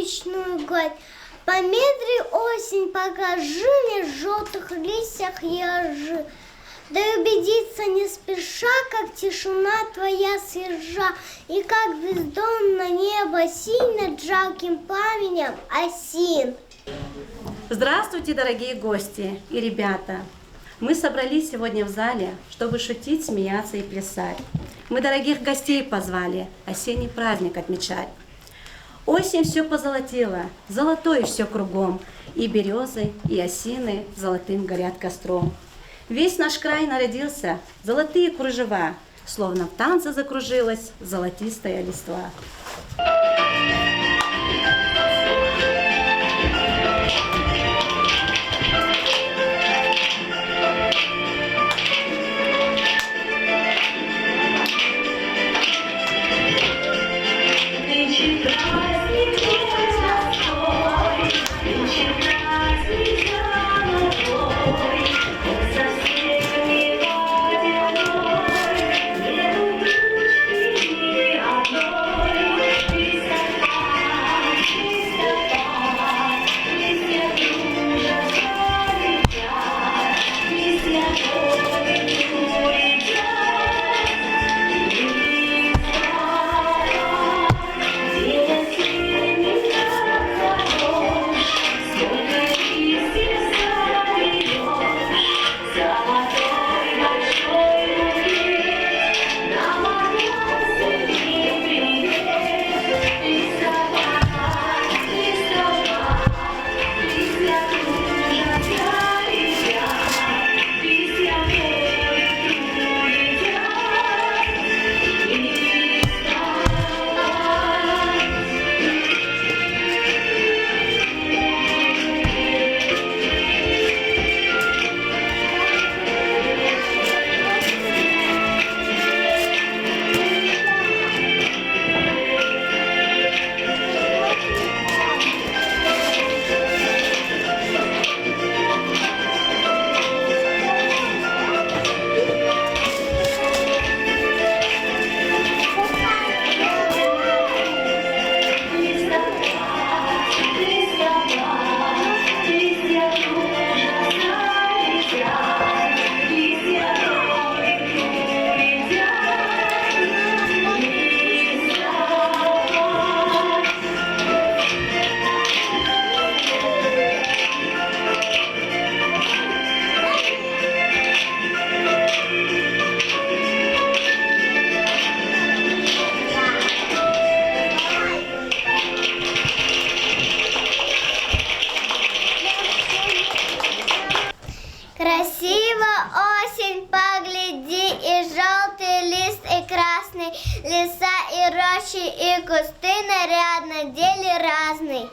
речную гладь. Помедри, осень, покажи мне в желтых листьях ежи. Да и убедиться не спеша, как тишина твоя свежа, и как бездонное небо синь над жалким пламенем осин. Здравствуйте, дорогие гости и ребята! Мы собрались сегодня в зале, чтобы шутить, смеяться и плясать. Мы дорогих гостей позвали осенний праздник отмечать. Осень все позолотила, золотое все кругом, и березы, и осины золотым горят костром. Весь наш край народился, золотые кружева, словно в танце закружилась золотистая листва. Красиво осень, погляди, и желтый лист, и красный, леса, и рощи, и кусты нарядно, деле разный.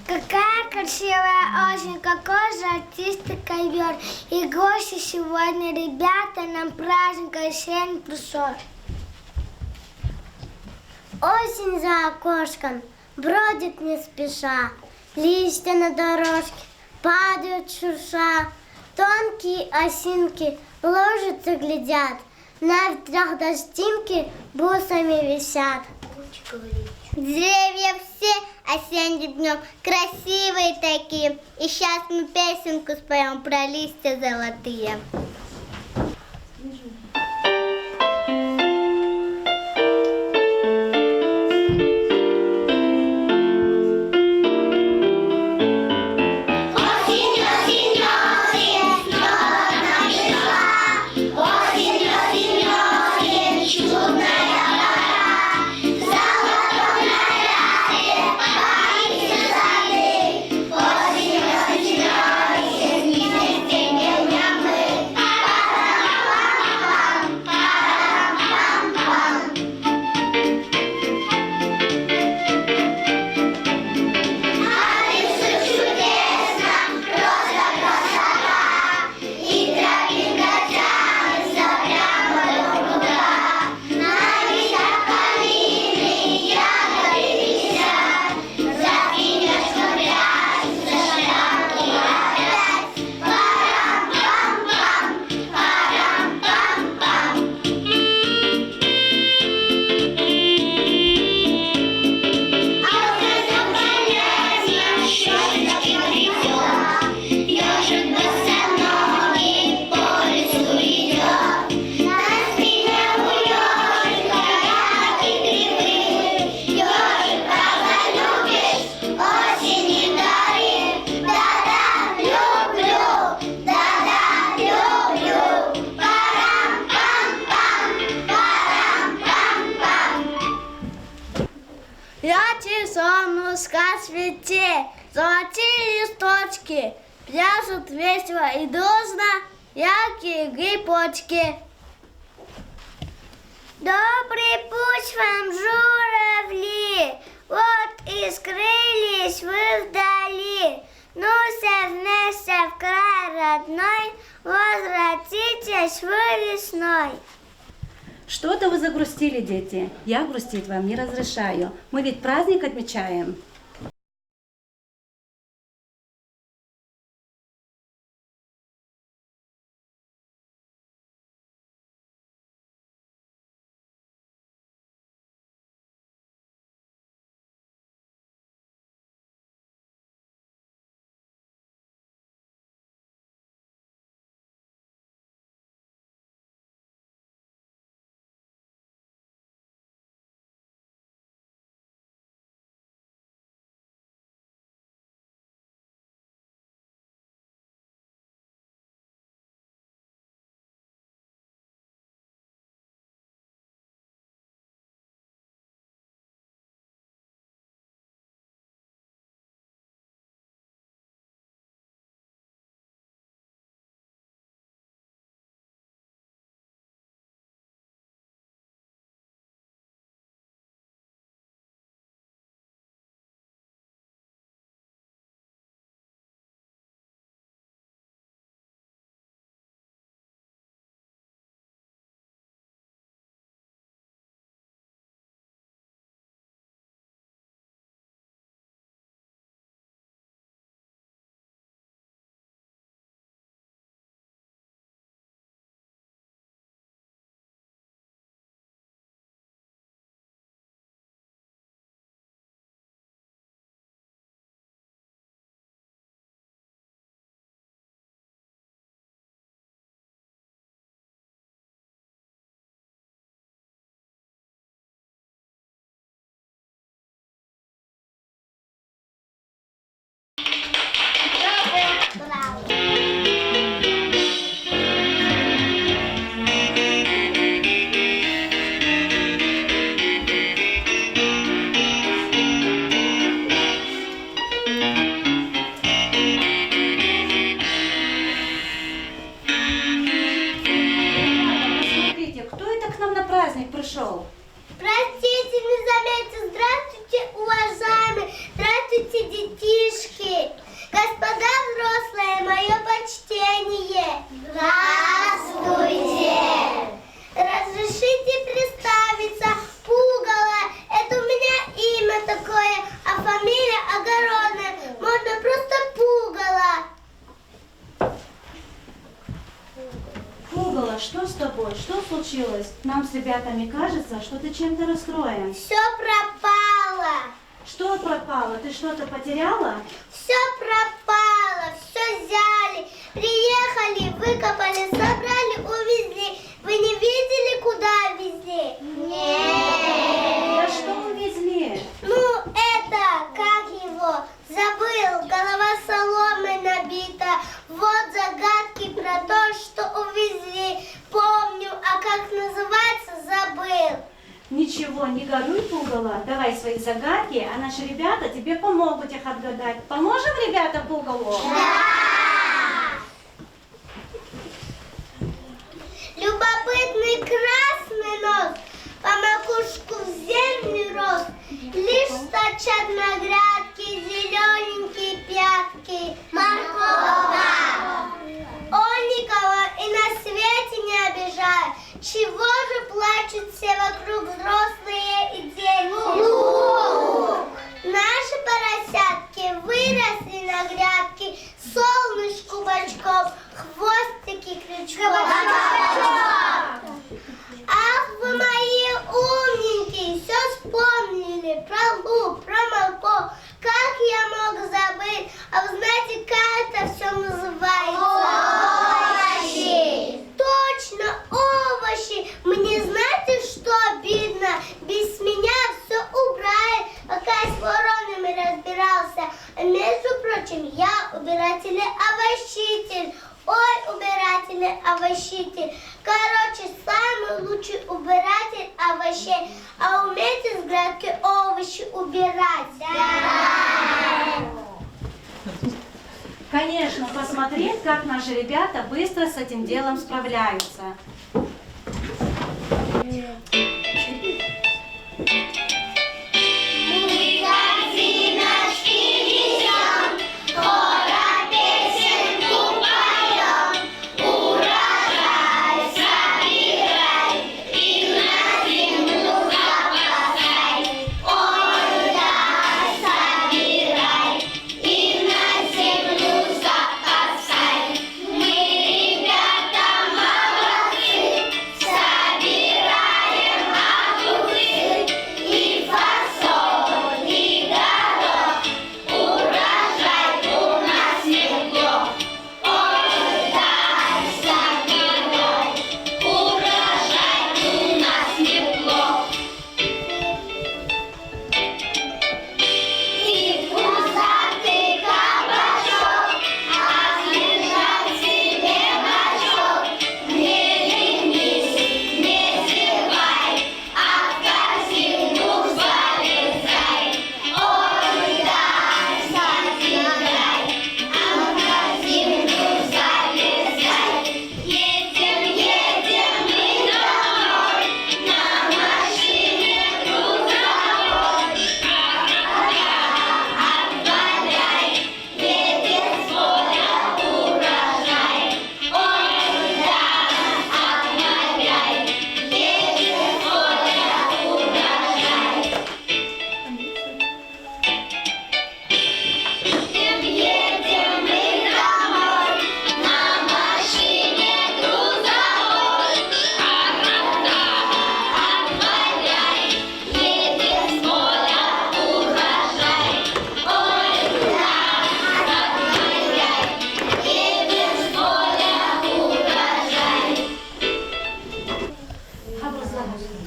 Какая красивая осень, какой золотистый ковер, и гости сегодня, ребята, нам праздник осенний пришел. Осень за окошком бродит не спеша, листья на дорожке падают шурша, тонкие осинки ложатся, глядят, на ветрах дождинки бусами висят. Деревья все осенним днем красивые такие, и сейчас мы песенку споем про листья золотые. Ярче солнышко свети, золотые листочки, пляшут весело и дружно яркие грибочки. Добрый путь вам, журавли, вот и скрылись вы вдали. Ну, все вместе в край родной, возвратитесь вы весной. Что-то вы загрустили, дети. Я грустить вам не разрешаю. Мы ведь праздник отмечаем. Пришел. Простите, не заметил. Здравствуйте, уважаемые. Здравствуйте, детишки. Господа взрослые, мое почтение. Здравствуйте. Разрешите представиться. Пугало. Это у меня имя такое, а фамилия огородная. Можно просто Пугало. Пугало, что с тобой? Что случилось? Нам с ребятами кажется, что ты чем-то расстроен. Все пропало. Что пропало? Ты что-то потеряла? Все пропало, все взяли. Приехали, выкопали, собрали, увезли. Вы не видели, куда везли? Нет. Да что увезли? Ну, это, как его, забыл, голова соломой набита. Вот загадки про то, что увезли. Помню, а как называется, забыл. Ничего, не горюй, Пугало. Давай свои загадки, а наши ребята тебе помогут их отгадать. Поможем, ребята, Пугалу? Да! Любопытный красный нос по макушку в землю рос. Лишь стачат на грядке зелененькие пятки. Морковка! Он никого и на свете не обижает. Чего же плачут все вокруг взрослые и дети? Лук! Наши поросятки выросли на грядке, солнышку бочком, хвостики крючком. Ах, вы мои умненькие, все вспомнили про лук, про морковь. Как я мог забыть? А вы знаете, как это все называется? Овощи! Точно, овощи! Мне знаете, что обидно? Без меня все убрали, пока я с воронами разбирался. А между прочим, я убиратель-овощитель. Ой, убиратель-овощитель. собирать? Да! Конечно, посмотреть, как наши ребята быстро с этим делом справляются.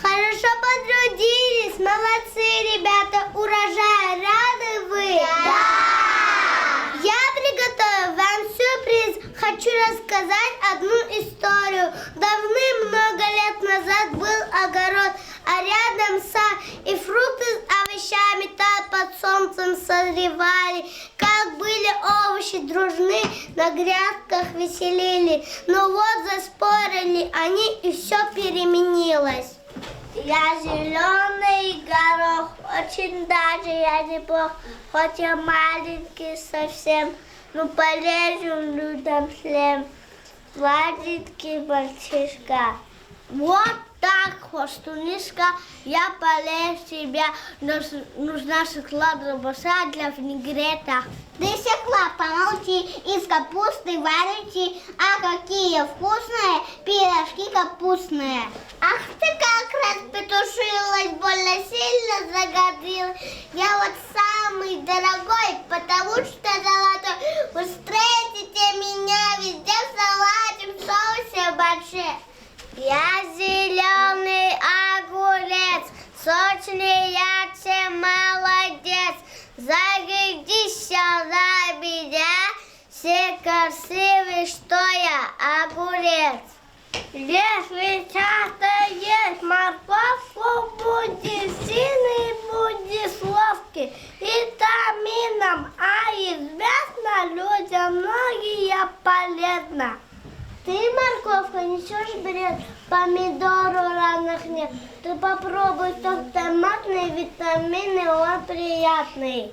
Хорошо потрудились, молодцы, ребята, урожай, рады вы? Да! Я приготовила вам сюрприз, хочу рассказать одну историю. Давным-много лет назад был огород, а рядом сад, и фрукты с овощами там под солнцем созревали. Как были овощи дружны, на грядках веселили, но вот заспорили они, и все переменилось. Я зеленый горох, очень даже я не бог, хоть я маленький совсем, но полезен людям всем. Сладенький мальчишка. Вот так, хвостунишка, я полез тебя, нужна шоколадная баса для винегрета. Ты секла, помолчи, из капусты варите, а какие вкусные пирожки капустные. Ах ты как распетушилась, больно сильно загорелась. Я вот самый дорогой, потому что золотой. Вы встретите меня везде в салате, в соусе большие. Я зеленый огурец, сочный ярче молодец. Зарядись за меня, все красивый, что я огурец. Если часто есть морковку, будь сильный, будь ловкий, витамином, а известно людям многие полезно. Ты, морковка, несешь бред, помидору равных нет. Ты попробуй сок томатный, витамины, он приятный.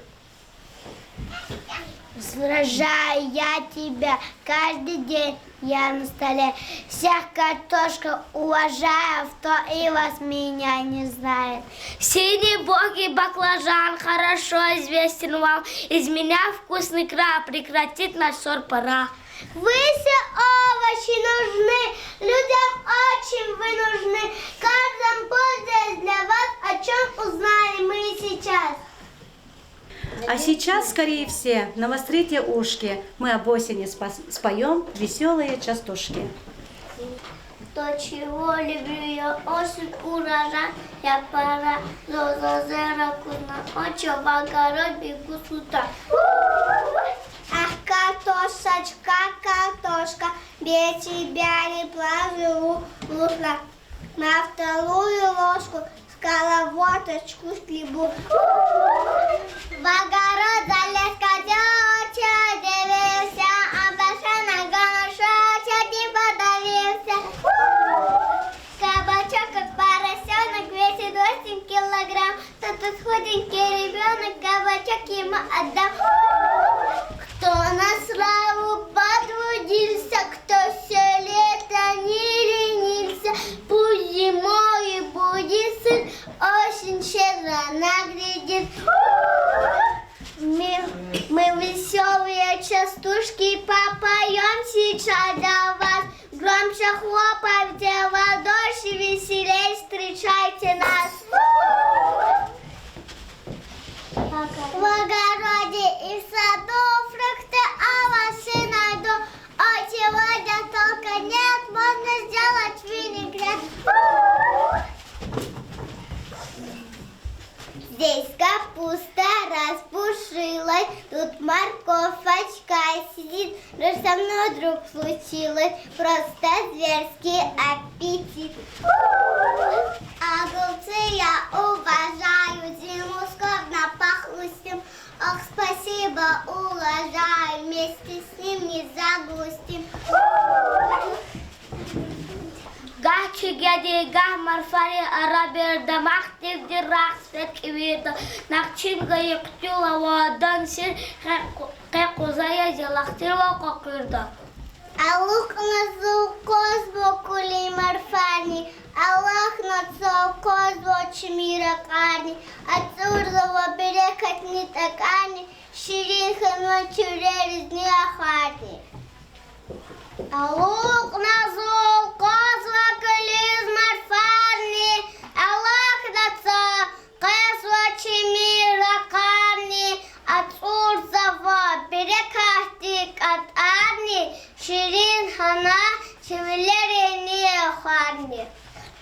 Сражаю я тебя каждый день, я на столе. Всех картошка уважаю, кто и вас меня не знает. Синий бог и баклажан хорошо известен вам. Из меня вкусный краб, прекратит наш ссор пора. Вы все овощи нужны, людям очень вы нужны. Каждом пользуясь для вас, о чем узнали мы сейчас. А сейчас, скорее все, навострите ушки. Мы об осени споем веселые частушки. То, чего люблю я, осень, урожай, я пора, за зероку на очи, в огород бегу с утра. Ах, картошечка, картошка, без тебя не проживу, нужно на вторую ложку скаловоточку хлебу. В огород залез котяча, дивився, а башена ганошача не подавился. Кабачок, как поросенок, весит 8 килограмм. Тот худенький ребенок, кабачок ему отдал. Кто на славу подводился, кто все лето не ленился, пусть зимой будет сын, осень щедро наглядит. Мы веселые частушки попоем сейчас для вас. Громче хлопайте в ладоши, веселей встречайте нас. В огороде и в саду фрукты, овощи найду. А сегодня только нет, можно сделать винегрет. Здесь капуста распушилась, тут морковочка сидит. Но со мной вдруг случилось просто зверский аппетит. Огурцы я уважаю, зиму скорбно похрустим. Ах, спасибо, уважаю, вместе с ним не загрустим. Гачи гяди гамарфари арабер дамахтив дирах свет кивита нахчинга яктюла вадан сир кекузая зелахтива кокирда. Алук на зукозбо кули марфани, Аллах на цокозбо чмира карни, Ацурзова берекат не такани, Ширин ханва чуререз не ахарни. Алук на зукозбо кули марфани, Аллах на цокозбо чмира карни, Ацурзова берекат атарни, Ширин хана чевелери не ахарни.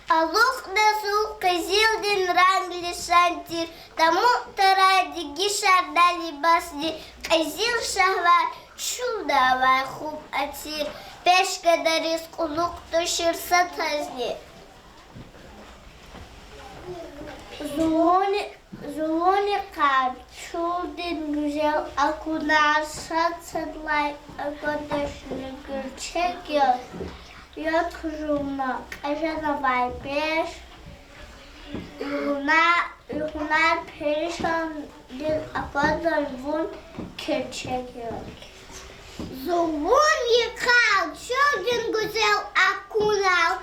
Алух насу казилдин рангли шантир, тому таради гишар дали басди, казил шахвар, чудавай хуб атир, пешка дарис кулук тушир сатазни. Зулони кар, чудин güzel akunar satsatlay agodashni gülçek Як журнал, кажановай пеш, югнар перешан дил акадар вон керчегел. Зулун якал, чудин гузел акунал,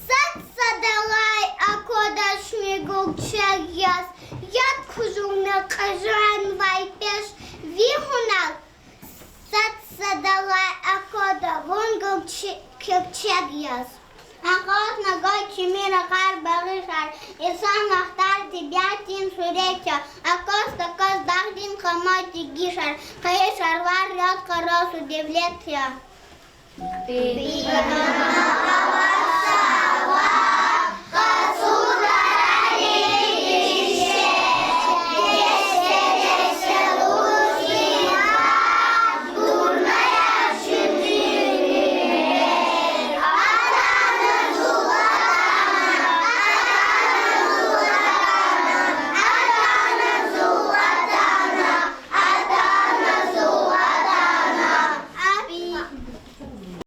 сад садалай акодаш мигулчег яс, як журнал, кажановай пеш, вигунал, сад садалай акодар вон гулчег яс. Акот ногой чимира кар барышар, и сам нахтар тебя тин суреча, акос такос дагдин хамати гишар, каешар вар ряд корос удивлетя.